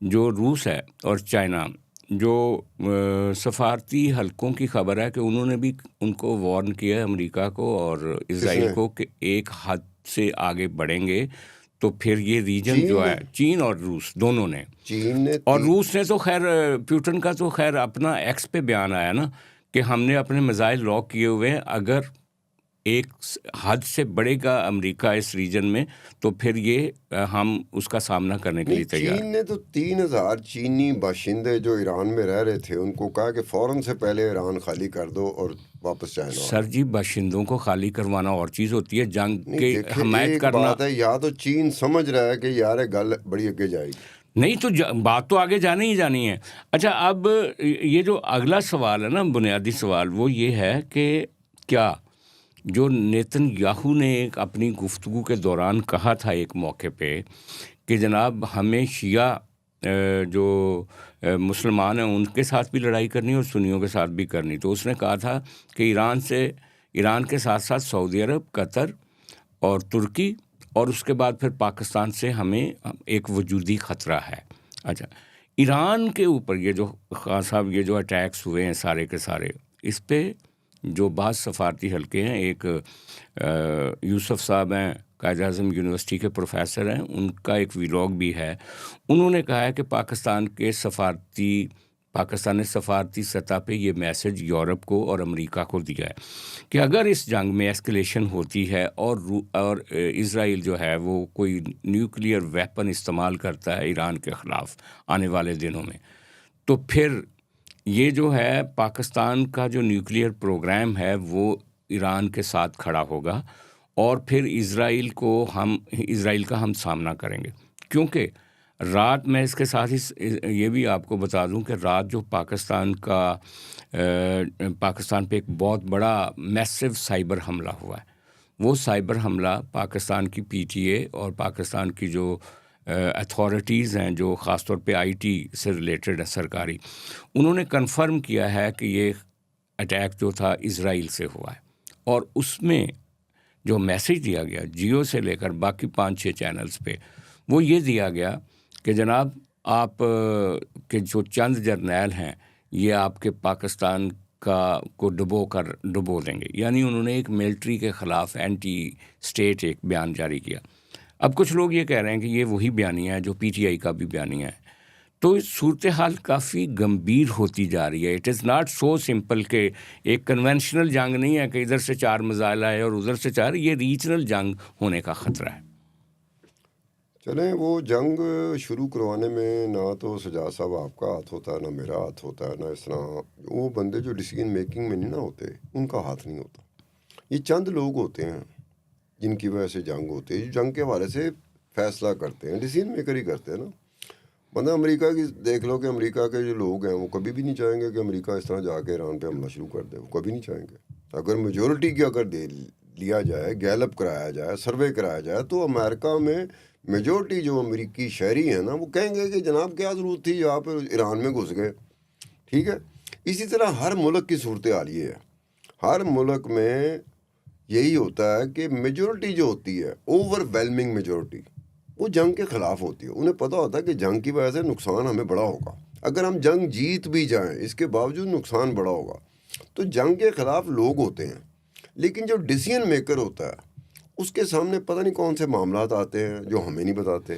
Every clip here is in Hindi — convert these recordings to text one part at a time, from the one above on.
जो रूस है और चाइना, जो सफारती हलकों की खबर है कि उन्होंने भी उनको वार्न किया है अमेरिका को और इज़राइल किसने? को कि एक हद से आगे बढ़ेंगे तो फिर ये रीजन जो चीन ने है, चीन और रूस दोनों ने। चीन ने और रूस ने तो खैर, पुतिन का तो खैर अपना एक्स पे बयान आया ना कि हमने अपने मिसाइल लॉक किए हुए हैं, अगर एक हद से बढ़ेगा अमेरिका इस रीजन में तो फिर ये हम उसका सामना करने के नहीं, लिए तैयार चीन हैं। ने तो 3000 चीनी बाशिंदे जो ईरान में रह रहे थे उनको कहा कि फौरन से पहले ईरान खाली कर दो और वापस चाइना आ सर जाओ। जी, बाशिंदों को खाली करवाना और चीज़ होती है, जंग नहीं के देखे, हमायत एक करना। बात है, या तो चीन समझ रहा है कि यार ये गल बड़ी आगे जाएगी। नहीं तो बात तो आगे जानी ही जानी है। अच्छा, अब ये जो अगला सवाल है ना, बुनियादी सवाल, वो ये है कि क्या जो नेतन्याहू ने एक अपनी गुफ्तगू के दौरान कहा था एक मौके पे कि जनाब हमें शिया जो मुसलमान हैं उनके साथ भी लड़ाई करनी और सुन्नियों के साथ भी करनी, तो उसने कहा था कि ईरान के साथ साथ सऊदी अरब, कतर और तुर्की और उसके बाद फिर पाकिस्तान से हमें एक वजूदी ख़तरा है। अच्छा, ईरान के ऊपर ये जो खान साहब ये जो अटैक्स हुए हैं सारे के सारे, इस पे जो बाज़ सफारती हल्के हैं, एक यूसुफ साहब हैं, कायद-ए-आज़म यूनिवर्सिटी के प्रोफेसर हैं, उनका एक व्लॉग भी है। उन्होंने कहा है कि पाकिस्तान ने सफारती सतह पे ये मैसेज यूरोप को और अमेरिका को दिया है कि अगर इस जंग में एस्केलेशन होती है और इज़राइल जो है वो कोई न्यूक्लियर वेपन इस्तेमाल करता है ईरान के ख़िलाफ़ आने वाले दिनों में, तो फिर ये जो है पाकिस्तान का जो न्यूक्लियर प्रोग्राम है वो ईरान के साथ खड़ा होगा और फिर इज़राइल का हम सामना करेंगे। क्योंकि रात में इसके साथ ही ये भी आपको बता दूं कि रात जो पाकिस्तान पे एक बहुत बड़ा मैसिव साइबर हमला हुआ है, वो साइबर हमला पाकिस्तान की पीटीए और पाकिस्तान की जो अथॉरिटीज़ हैं जो ख़ास तौर पे आईटी से रिलेटेड है सरकारी, उन्होंने कंफर्म किया है कि ये अटैक जो था इज़राइल से हुआ है। और उसमें जो मैसेज दिया गया जियो से लेकर बाकी 5-6 चैनल्स पे, वो ये दिया गया कि जनाब आप के जो चंद जर्नैल हैं ये आपके पाकिस्तान को डुबो देंगे। यानी उन्होंने एक मिलिट्री के ख़िलाफ़ एंटी स्टेट एक बयान जारी किया। अब कुछ लोग ये कह रहे हैं कि ये वही बयानिया है जो पीटीआई का भी बयानिया है। तो सूरत हाल काफ़ी गंभीर होती जा रही है। It is not so simple कि एक कन्वेंशनल जंग नहीं है कि इधर से 4 मिसाइल आए और उधर से 4, ये रीजनल जंग होने का ख़तरा है। चलें, वो जंग शुरू करवाने में ना तो सजाद साहब आपका हाथ होता है, ना मेरा हाथ होता है, ना इस तरह वो बंदे जो डिसीजन मेकिंग में नहीं ना होते उनका हाथ नहीं होता। ये चंद लोग होते हैं जिनकी वजह से जंग होती है, जो जंग के हवाले से फैसला करते हैं, डिसीजन मेकर ही करते हैं ना। मतलब अमेरिका की देख लो कि अमेरिका के जो लोग हैं वो कभी भी नहीं चाहेंगे कि अमेरिका इस तरह जाके ईरान पे हमला शुरू कर दे, वो कभी नहीं चाहेंगे। अगर मेजोरिटी की अगर दे लिया जाए, गैलअप कराया जाए, सर्वे कराया जाए, तो अमेरिका में मेजोरिटी जो अमेरिकी शहरी हैं ना वो कहेंगे कि जनाब क्या ज़रूरत थी आप ईरान में घुस गए। ठीक है, इसी तरह हर मुल्क की सूरत हाल ये है। हर मुल्क में यही होता है कि मेजोरिटी जो होती है, ओवरवेलमिंग मेजोरिटी, वो जंग के ख़िलाफ़ होती है। उन्हें पता होता है कि जंग की वजह से नुकसान हमें बड़ा होगा, अगर हम जंग जीत भी जाएं इसके बावजूद नुकसान बड़ा होगा। तो जंग के ख़िलाफ़ लोग होते हैं, लेकिन जो डिसीजन मेकर होता है उसके सामने पता नहीं कौन से मामलात आते हैं जो हमें नहीं बताते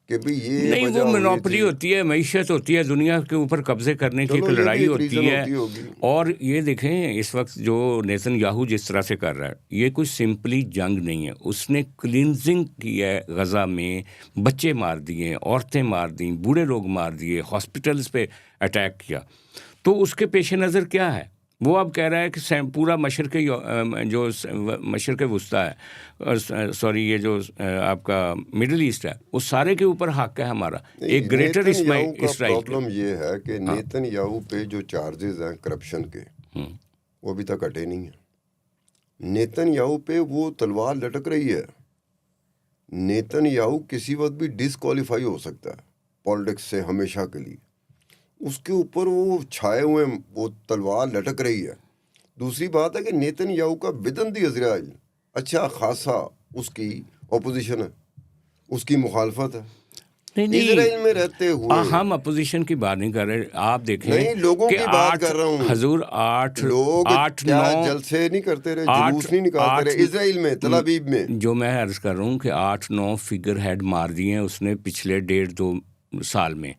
कि भाई ये नहीं, वो वजह हुई मोनोपोली थी। होती है, मईशत होती है, दुनिया के ऊपर कब्ज़े करने की एक चलो ये भी लड़ाई एक होती रीज़न है। होती होगी। और ये देखें इस वक्त जो नेतन्याहू जिस तरह से कर रहा है, ये कोई सिंपली जंग नहीं है। उसने क्लिनजिंग की है, गज़ा में बच्चे मार दिए, औरतें मार दी, बूढ़े लोग मार दिए, हॉस्पिटल्स पे अटैक किया। तो उसके पेश नज़र क्या है? वो अब कह रहा है कि पूरा मशरक़ वुस्ता है, सॉरी ये जो आपका मिडल ईस्ट है, उस सारे के ऊपर हक है हमारा, एक नहीं, ग्रेटर नेतन्याहू का इसराइल के। प्रॉब्लम ये है कि हाँ। नेतन्याहू पे जो चार्जेस हैं करप्शन के वो अभी तक हटे नहीं है। नेतन्याहू पे वो तलवार लटक रही है। नेतन्याहू किसी वक्त भी डिसक्वालीफाई हो सकता है पॉलिटिक्स से हमेशा के लिए। उसके ऊपर वो छाए हुए वो तलवार लटक रही है। दूसरी बात है कि नेतन्याहू का विदन द इजराइल अच्छा खासा उसकी ऑपोजिशन है, उसकी मुखालफत है। नहीं इजराइल में रहते हुए। हम अपोजिशन की बात नहीं कर रहे, आप देखें नहीं, लोगों कि की बात कर रहा हूँ। हजूर आठ क्या 9 जलसे नहीं करते रहे, जुलूस नहीं निकालते रहे इजराइल में, तल अवीव में? जो मैं अर्ज कर रहा हूँ कि 8-9 फिगर हेड मार दिए हैं उसने पिछले 1.5-2 साल में।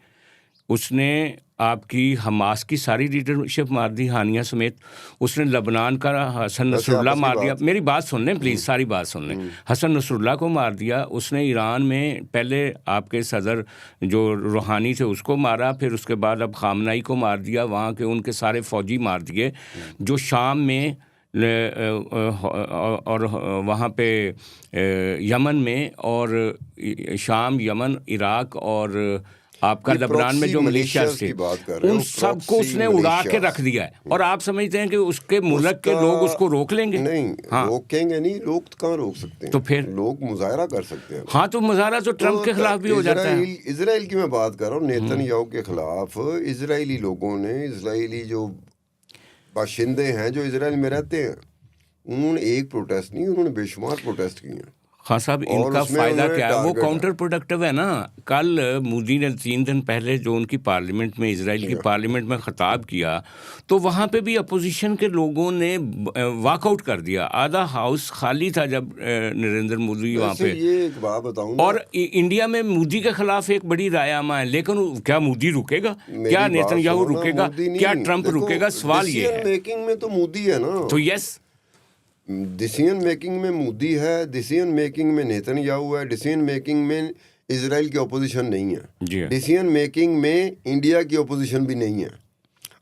उसने आपकी हमास की सारी लीडरशिप मार दी, हानिया समेत। उसने लबनान का हसन नसरुल्लाह मार दिया। मेरी बात सुन लें प्लीज़, सारी बात सुन लें। हसन नसरुल्लाह को मार दिया उसने। ईरान में पहले आपके सदर जो रूहानी थे उसको मारा, फिर उसके बाद अब खामनाई को मार दिया। वहाँ के उनके सारे फौजी मार दिए। जो शाम में और वहाँ पे यमन में, और शाम, यमन, इराक और आपका लबनान में जो मिलिशियाज थे, उन सबको उसने उड़ा के रख दिया है। और आप समझते हैं कि उसके मुल्क के लोग उसको रोक लेंगे? नहीं, रोकेंगे नहीं। लोग कहाँ रोक सकते हैं? तो फिर लोग मुजाहरा कर सकते हैं। हाँ, तो मुजाहरा तो ट्रंप के खिलाफ भी हो जाता है। इजराइल की मैं बात कर रहा हूँ, नेतन्याहू के खिलाफ। इजरायली लोगों ने, इजरायली जो बाशिंदे हैं जो इजराइल में रहते हैं, उन्होंने एक प्रोटेस्ट नहीं, उन्होंने बेशुमार प्रोटेस्ट किए हैं। हाँ साहब, इनका फ़ायदा क्या है? वो काउंटर प्रोडक्टिव है ना। कल मोदी ने 3 दिन पहले जो उनकी पार्लियामेंट में, इजराइल की पार्लियामेंट में ख़िताब किया, तो वहाँ पे भी अपोजिशन के लोगों ने वॉकआउट कर दिया। आधा हाउस खाली था जब नरेंद्र मोदी वहाँ पे। ये एक बात बताऊँ, और इंडिया में मोदी के खिलाफ एक बड़ी राय आमा है, लेकिन क्या मोदी रुकेगा? क्या नेतन्याहू रुकेगा? क्या ट्रंप रुकेगा? सवाल ये है। मेकिंग में तो मोदी है ना। तो यस, डिसीजन मेकिंग में मोदी है, डिसीजन मेकिंग में नेतन्याहू है, डिसीजन मेकिंग में इजराइल की अपोजिशन नहीं है, डिसीजन मेकिंग में इंडिया की अपोजिशन भी नहीं है।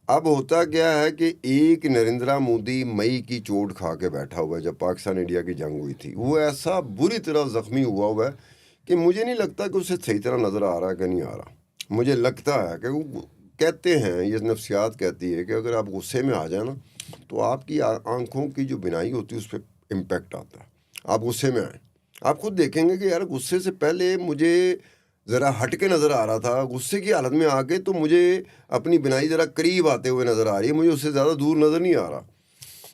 अब होता क्या है कि एक नरेंद्र मोदी मई की चोट खा के बैठा हुआ है। जब पाकिस्तान इंडिया की जंग हुई थी, वो ऐसा बुरी तरह जख्मी हुआ है कि मुझे नहीं लगता कि उसे सही तरह नज़र आ रहा है कि नहीं आ रहा। मुझे लगता है कि वो कहते हैं, ये नफ्सियात कहती है कि अगर आप गुस्से में आ जाए ना, तो आपकी आंखों की जो बिनाई होती है उस पर इम्पेक्ट आता है। आप गुस्से में आए, आप खुद देखेंगे कि यार गुस्से से पहले मुझे ज़रा हट के नज़र आ रहा था, गुस्से की हालत में आके तो मुझे अपनी बिनाई ज़रा करीब आते हुए नज़र आ रही है, मुझे उससे ज़्यादा दूर नज़र नहीं आ रहा।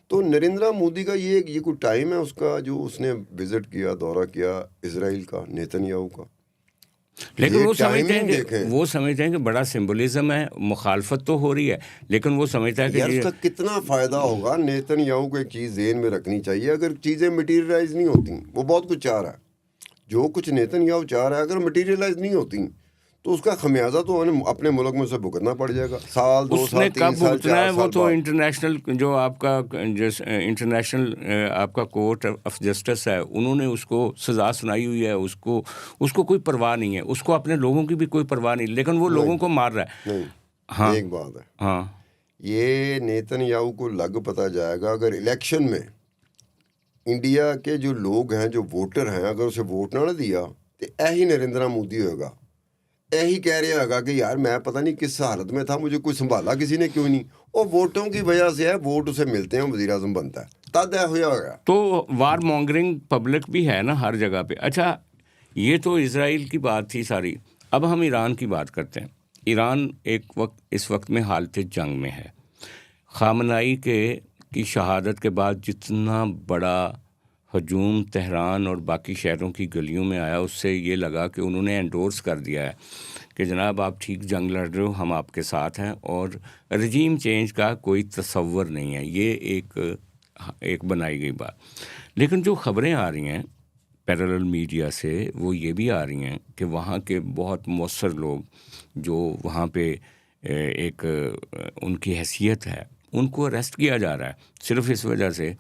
तो नरेंद्र मोदी का ये कोई टाइम है उसका जो उसने विज़िट किया, दौरा किया इजराइल का, नेतन्याहू का। लेकिन वो समझते हैं कि बड़ा सिंबलिज्म है, मुखालफत तो हो रही है, लेकिन वो समझता है कि यार उसका कितना फ़ायदा होगा। नेतन्याहू को एक चीज़ ज़हन में रखनी चाहिए, अगर चीज़ें मटीरियलाइज नहीं होती, वो बहुत कुछ चाह रहा है, जो कुछ नेतन्याहू चाह रहा है, अगर मटीरियलाइज नहीं होती तो उसका खमियाजा तो अपने मुल्क में से भुगतना पड़ जाएगा। साल, 2 साल, 3 साल, 4 साल। वो तो इंटरनेशनल जो आपका इंटरनेशनल आपका कोर्ट ऑफ जस्टिस है, उन्होंने उसको सज़ा सुनाई हुई है। उसको कोई परवाह नहीं है, उसको अपने लोगों की भी कोई परवाह नहीं, लेकिन वो लोगों को मार रहा है। नहीं, हाँ, एक बात है, हाँ, ये नेतन्याहू को लग पता जाएगा अगर इलेक्शन में इंडिया के जो लोग हैं, जो वोटर हैं, अगर उसे वोट ना दिया तो यही नरेंद्र मोदी होगा, यही कह रहा होगा कि यार मैं पता नहीं किस हालत में था, मुझे कोई संभाला किसी ने क्यों नहीं। और वोटों की वजह से है, वोट उसे मिलते हैं, वज़ीर आज़म बनता है, तद होगा। तो वार मॉन्गरिंग पब्लिक भी है ना हर जगह पे। अच्छा, ये तो इजराइल की बात थी सारी। अब हम ईरान की बात करते हैं। ईरान इस वक्त में हालत जंग में है। खामनाई की शहादत के बाद जितना बड़ा हजूम तेहरान और बाकी शहरों की गलियों में आया, उससे ये लगा कि उन्होंने एंडोर्स कर दिया है कि जनाब आप ठीक जंग लड़ रहे हो, हम आपके साथ हैं, और रजीम चेंज का कोई तसव्वुर नहीं है। ये एक बनाई गई बात। लेकिन जो ख़बरें आ रही हैं पैरेलल मीडिया से, वो ये भी आ रही हैं कि वहाँ के बहुत मौसर लोग जो वहाँ पे उनकी हैसियत है, उनको अरेस्ट किया जा रहा है सिर्फ इस वजह से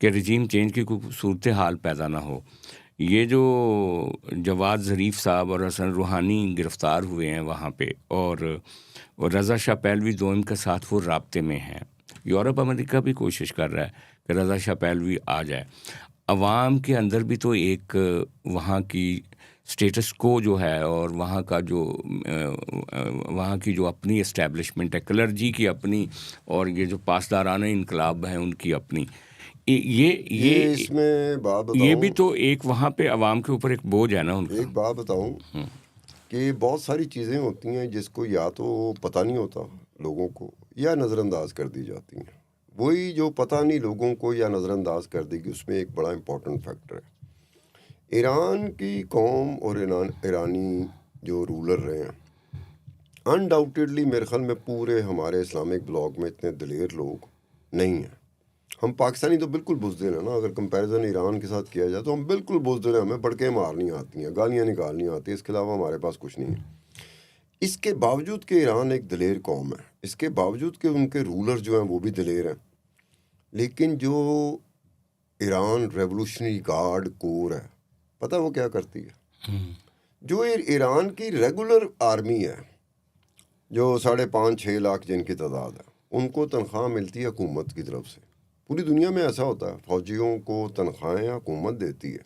कि रजीम चेंज की कोई सूरत हाल पैदा ना हो। ये जो जवाद ज़रीफ़ साहब और हसन रूहानी गिरफ़्तार हुए हैं वहाँ पे, और रज़ा शाह पहलवी दोनों के साथ वो राब्ते में हैं। यूरोप अमेरिका भी कोशिश कर रहा है कि रज़ा शाह पहलवी आ जाए। अवाम के अंदर भी तो एक वहाँ की स्टेटस को जो है, और वहाँ की जो अपनी इस्टेब्लिशमेंट है, क्लर्जी की अपनी, और ये जो पासदाराना इनकलाब हैं उनकी अपनी, ये इसमें बात बताऊं, ये भी तो एक वहाँ पे अवाम के ऊपर एक बोझ है ना उनका। एक बात बताऊं कि बहुत सारी चीज़ें होती हैं जिसको या तो पता नहीं होता लोगों को, या नज़रअंदाज कर दी जाती हैं। वही जो पता नहीं लोगों को या नज़रअंदाज कर देगी, उसमें एक बड़ा इम्पोर्टेंट फैक्टर है। ईरान की कौम और ईरानी जो रूलर रहे हैं, अनडाउटेडली मेरे ख्याल में पूरे हमारे इस्लामिक ब्लॉक में इतने दलेर लोग नहीं हैं। हम पाकिस्तानी तो बिल्कुल बुज़दिल हैं ना, अगर कंपैरिजन ईरान के साथ किया जाए तो हम बिल्कुल बुज़दिल हैं, हमें बड़के मारनी आती हैं, गालियाँ निकालनी आती हैं, इसके अलावा हमारे पास कुछ नहीं है। इसके बावजूद कि ईरान एक दलेर कौम है, इसके बावजूद कि उनके रूलर जो हैं वो भी दलेर हैं, लेकिन जो ईरान रेवोल्यूशनरी गार्ड कोर है, पता वो क्या करती है? जो ईरान की रेगुलर आर्मी है, जो 5.5-6 लाख जिनकी तादाद है, उनको तनख्वाह मिलती है हुकूमत की तरफ से। पूरी दुनिया में ऐसा होता है, फौजियों को तनख्वाहें हुकूमत देती है।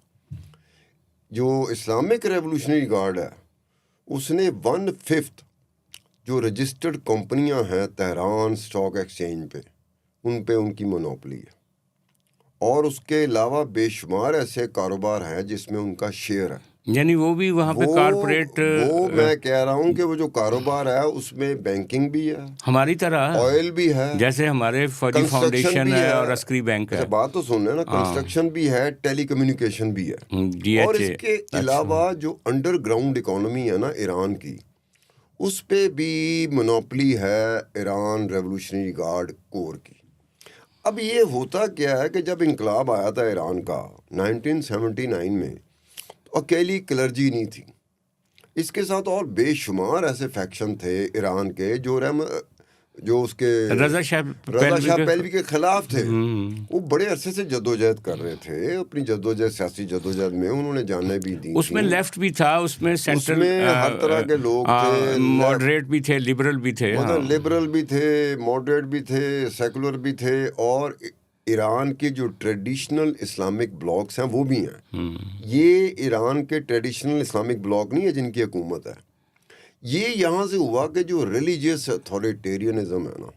जो इस्लामिक रेवोल्यूशनरी गार्ड है, उसने 1/5 जो रजिस्टर्ड कंपनियां हैं तेहरान स्टॉक एक्सचेंज पे, उन पे उनकी मोनोपली है, और उसके अलावा बेशुमार ऐसे कारोबार हैं जिसमें उनका शेयर है। यानी वो भी वहाँ पे कारपोरेट, वो मैं कह रहा हूँ कि वो जो कारोबार है उसमें बैंकिंग भी है, हमारी तरह ऑयल भी है, जैसे हमारे फौजी कंस्ट्रक्शन फाउंडेशन भी है और अस्करी बैंक है। अच्छा, बात तो सुन लेना, कंस्ट्रक्शन भी है, टेलीकम्युनिकेशन भी है, और DHA। इसके अलावा जो अंडरग्राउंड इकोनॉमी है ना ईरान की, उस पे भी मोनोपली है ईरान रेवोल्यूशनरी गार्ड कोर की। अब ये होता क्या है कि जब इनकलाब आया था ईरान का 1979 में, तो अकेली क्लर्जी नहीं थी, इसके साथ और बेशुमार ऐसे फैक्शन थे ईरान के जो उसके रज़ा शाह पहलवी के खिलाफ थे। वो बड़े अरसे से जद्दोजहद कर रहे थे, अपनी जद्दोजहद, सियासी जद्दोजहद में उन्होंने जानें भी दी। उसमें लेफ्ट भी था, उसमें सेंट्रल, उसमें हर तरह के लोग थे, मॉडरेट भी थे, लिबरल भी थे, मतलब लिबरल भी थे, मॉडरेट भी थे, सेकुलर भी थे, और ईरान के जो ट्रेडिशनल इस्लामिक ब्लॉक्स हैं वो भी हैं। ये ईरान के ट्रेडिशनल इस्लामिक ब्लॉक नहीं है जिनकी हुकूमत है। ये यहाँ से हुआ कि जो रिलीजियस अथॉरिटेरियनिज्म है ना,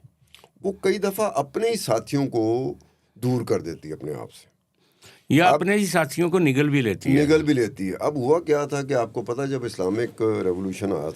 वो कई दफ़ा अपने ही साथियों को दूर कर देती है अपने आप से, या अपने ही साथियों को निगल भी लेती है। अब हुआ क्या था कि आपको पता, जब इस्लामिक रेवोल्यूशन आया